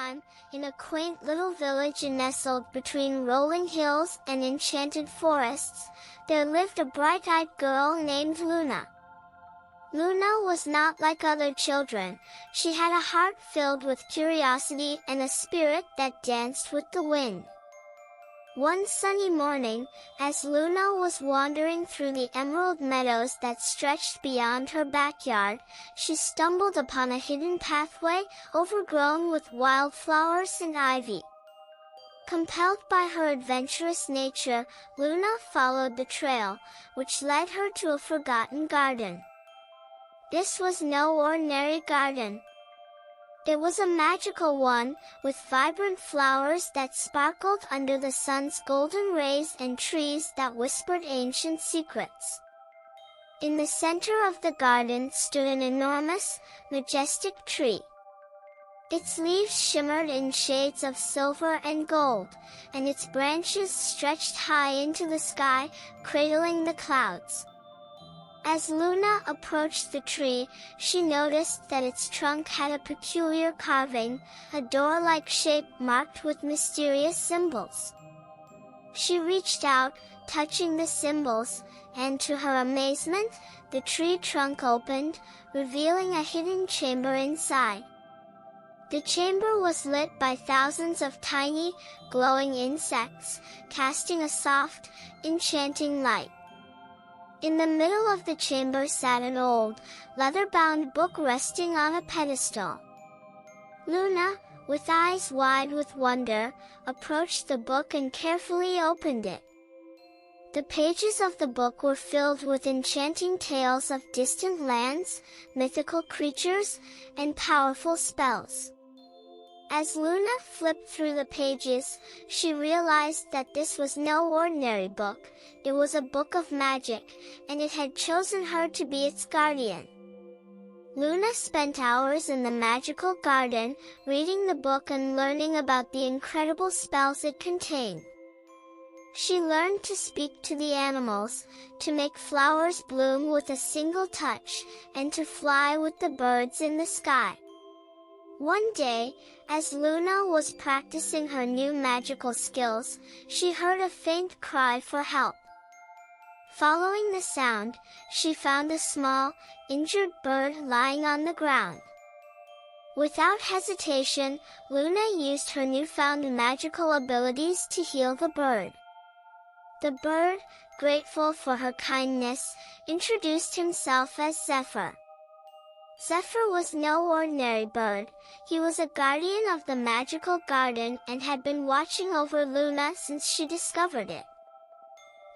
time, in a quaint little village nestled between rolling hills and enchanted forests, there lived a bright-eyed girl named Luna. Luna was not like other children. She had a heart filled with curiosity and a spirit that danced with the wind. One sunny morning, as Luna was wandering through the emerald meadows that stretched beyond her backyard, she stumbled upon a hidden pathway, overgrown with wildflowers and ivy. Compelled by her adventurous nature, Luna followed the trail, which led her to a forgotten garden. This was no ordinary garden. It was a magical one, with vibrant flowers that sparkled under the sun's golden rays and trees that whispered ancient secrets. In the center of the garden stood an enormous, majestic tree. Its leaves shimmered in shades of silver and gold, and its branches stretched high into the sky, cradling the clouds. As Luna approached the tree, she noticed that its trunk had a peculiar carving, a door-like shape marked with mysterious symbols. She reached out, touching the symbols, and to her amazement, the tree trunk opened, revealing a hidden chamber inside. The chamber was lit by thousands of tiny, glowing insects, casting a soft, enchanting light. In the middle of the chamber sat an old, leather-bound book resting on a pedestal. Luna, with eyes wide with wonder, approached the book and carefully opened it. The pages of the book were filled with enchanting tales of distant lands, mythical creatures, and powerful spells. As Luna flipped through the pages, she realized that this was no ordinary book. It was a book of magic, and it had chosen her to be its guardian. Luna spent hours in the magical garden, reading the book and learning about the incredible spells it contained. She learned to speak to the animals, to make flowers bloom with a single touch, and to fly with the birds in the sky. One day, as Luna was practicing her new magical skills, she heard a faint cry for help. Following the sound, she found a small, injured bird lying on the ground. Without hesitation, Luna used her newfound magical abilities to heal the bird. The bird, grateful for her kindness, introduced himself as Zephyr. Zephyr was no ordinary bird. He was a guardian of the magical garden and had been watching over Luna since she discovered it.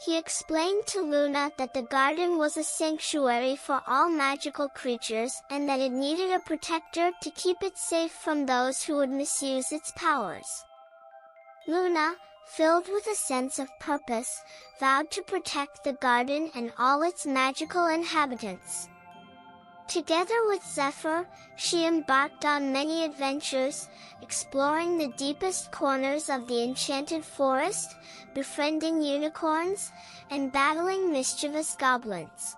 He explained to Luna that the garden was a sanctuary for all magical creatures and that it needed a protector to keep it safe from those who would misuse its powers. Luna, filled with a sense of purpose, vowed to protect the garden and all its magical inhabitants. Together with Zephyr, she embarked on many adventures, exploring the deepest corners of the enchanted forest, befriending unicorns, and battling mischievous goblins.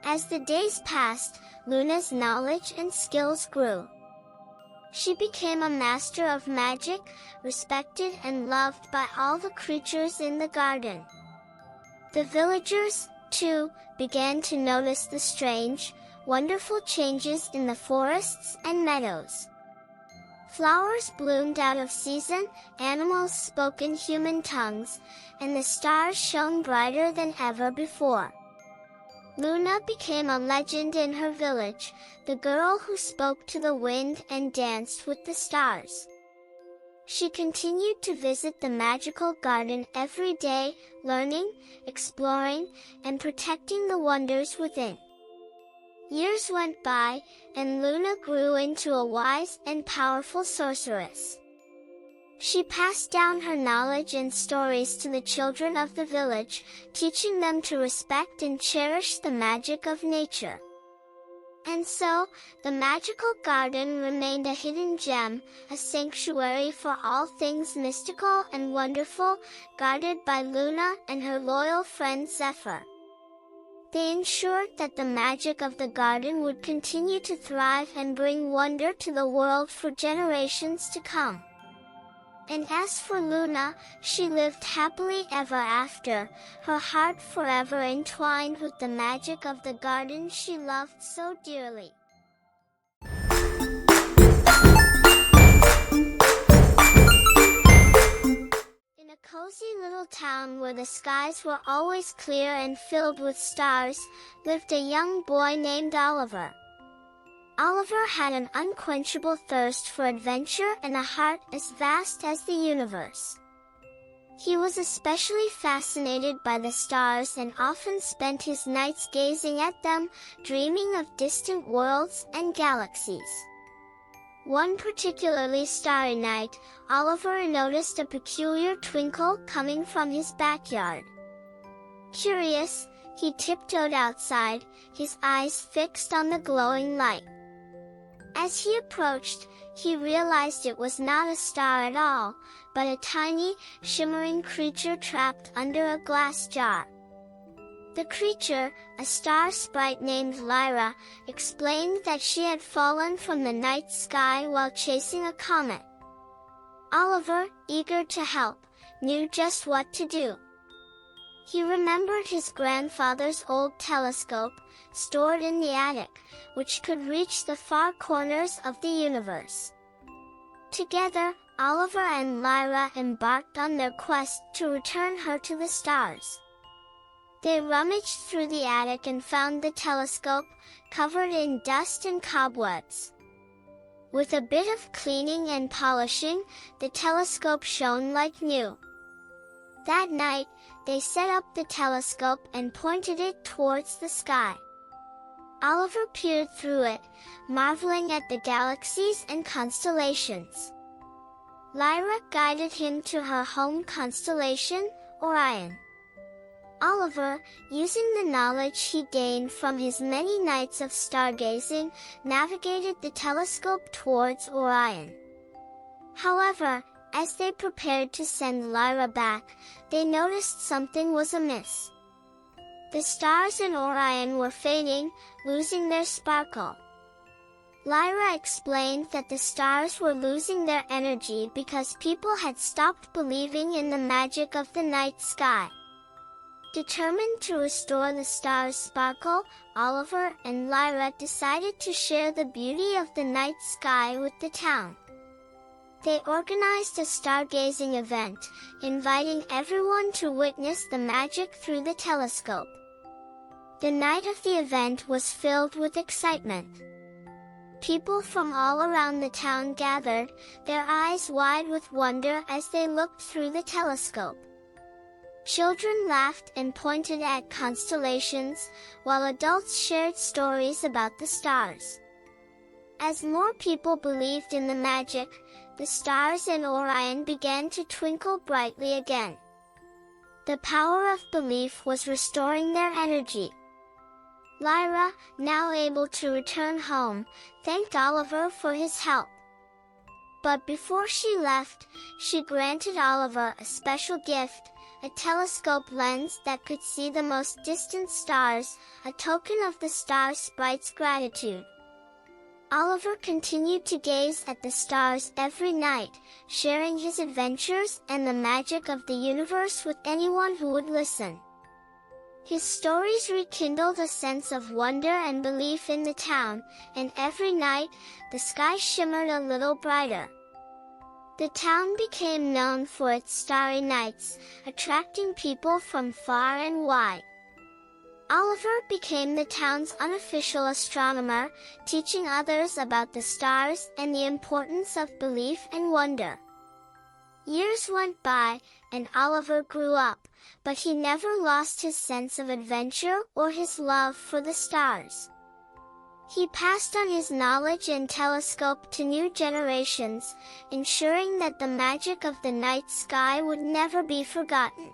As the days passed, Luna's knowledge and skills grew. She became a master of magic, respected and loved by all the creatures in the garden. The villagers, too, began to notice the strange, wonderful changes in the forests and meadows. Flowers bloomed out of season, animals spoke in human tongues, and the stars shone brighter than ever before. Luna became a legend in her village, the girl who spoke to the wind and danced with the stars. She continued to visit the magical garden every day, learning, exploring, and protecting the wonders within. Years went by, and Luna grew into a wise and powerful sorceress. She passed down her knowledge and stories to the children of the village, teaching them to respect and cherish the magic of nature. And so, the magical garden remained a hidden gem, a sanctuary for all things mystical and wonderful, guarded by Luna and her loyal friend Zephyr. They ensured that the magic of the garden would continue to thrive and bring wonder to the world for generations to come. And as for Luna, she lived happily ever after, her heart forever entwined with the magic of the garden she loved so dearly. In a cozy little town where the skies were always clear and filled with stars, lived a young boy named Oliver. Oliver had an unquenchable thirst for adventure and a heart as vast as the universe. He was especially fascinated by the stars and often spent his nights gazing at them, dreaming of distant worlds and galaxies. One particularly starry night, Oliver noticed a peculiar twinkle coming from his backyard. Curious, he tiptoed outside, his eyes fixed on the glowing light. As he approached, he realized it was not a star at all, but a tiny, shimmering creature trapped under a glass jar. The creature, a Star Sprite named Lyra, explained that she had fallen from the night sky while chasing a comet. Oliver, eager to help, knew just what to do. He remembered his grandfather's old telescope, stored in the attic, which could reach the far corners of the universe. Together, Oliver and Lyra embarked on their quest to return her to the stars. They rummaged through the attic and found the telescope, covered in dust and cobwebs. With a bit of cleaning and polishing, the telescope shone like new. That night, they set up the telescope and pointed it towards the sky. Oliver peered through it, marveling at the galaxies and constellations. Lyra guided him to her home constellation, Orion. Oliver, using the knowledge he gained from his many nights of stargazing, navigated the telescope towards Orion. However, as they prepared to send Lyra back, they noticed something was amiss. The stars in Orion were fading, losing their sparkle. Lyra explained that the stars were losing their energy because people had stopped believing in the magic of the night sky. Determined to restore the stars' sparkle, Oliver and Lyra decided to share the beauty of the night sky with the town. They organized a stargazing event, inviting everyone to witness the magic through the telescope. The night of the event was filled with excitement. People from all around the town gathered, their eyes wide with wonder as they looked through the telescope. Children laughed and pointed at constellations, while adults shared stories about the stars. As more people believed in the magic, the stars in Orion began to twinkle brightly again. The power of belief was restoring their energy. Lyra, now able to return home, thanked Oliver for his help. But before she left, she granted Oliver a special gift, a telescope lens that could see the most distant stars, a token of the Star Sprite's gratitude. Oliver continued to gaze at the stars every night, sharing his adventures and the magic of the universe with anyone who would listen. His stories rekindled a sense of wonder and belief in the town, and every night, the sky shimmered a little brighter. The town became known for its starry nights, attracting people from far and wide. Oliver became the town's unofficial astronomer, teaching others about the stars and the importance of belief and wonder. Years went by, and Oliver grew up, but he never lost his sense of adventure or his love for the stars. He passed on his knowledge and telescope to new generations, ensuring that the magic of the night sky would never be forgotten.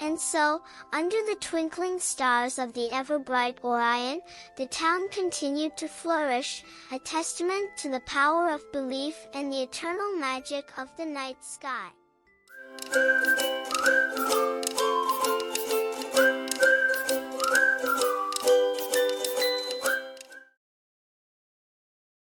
And so, under the twinkling stars of the ever-bright Orion, the town continued to flourish, a testament to the power of belief and the eternal magic of the night sky.